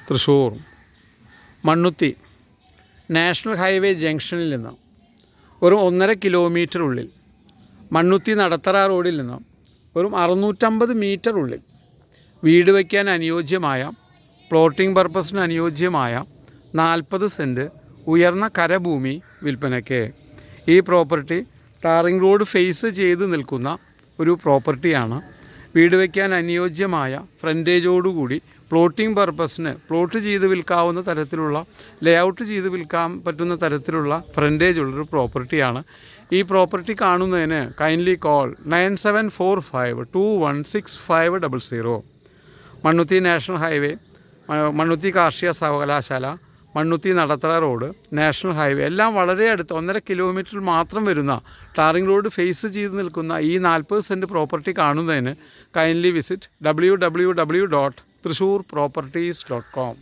Thrissur Mannuthy national highway ജംഗ്ഷനിൽ നിന്ന് ഒരു 1.5 കിലോമീറ്റർ ഉള്ളിൽ, മണ്ണുത്തി നടത്തറ റോഡിൽ നിന്ന് ഒരു 650 മീറ്റർ ഉള്ളിൽ വീട് വയ്ക്കാൻ അനുയോജ്യമായ, പ്ലോട്ടിംഗ് പർപ്പസിന് അനുയോജ്യമായ 40 സെൻറ്റ് ഉയർന്ന കരഭൂമി വിൽപ്പനയ്ക്ക്. ഈ പ്രോപ്പർട്ടി ടാറിംഗ് റോഡ് ഫേസ് ചെയ്ത് നിൽക്കുന്ന ഒരു പ്രോപ്പർട്ടിയാണ്. വീട് വയ്ക്കാൻ അനുയോജ്യമായ ഫ്രണ്ടേജോടുകൂടി പ്ലോട്ടിംഗ് പർപ്പസിന് പ്ലോട്ട് ചെയ്ത് വിൽക്കാവുന്ന തരത്തിലുള്ള, ലേഔട്ട് ചെയ്ത് വിൽക്കാൻ പറ്റുന്ന തരത്തിലുള്ള ഫ്രണ്ടേജ് ഉള്ളൊരു പ്രോപ്പർട്ടിയാണ്. ഈ പ്രോപ്പർട്ടി കാണുന്നതിന് kindly call 9745216500. Mannuthy national highway, Mannuthy കാർഷിക സർവകലാശാല, Mannuthy Nadathara road, national highway എല്ലാം വളരെ അടുത്ത് 1.5 കിലോമീറ്റർ മാത്രം വരുന്ന, ടാറിംഗ് റോഡ് ഫേസ് ചെയ്ത് നിൽക്കുന്ന ഈ 40 സെൻറ്റ് പ്രോപ്പർട്ടി കാണുന്നതിന് കൈൻഡ്ലി വിസിറ്റ് www.thrissurproperties.com.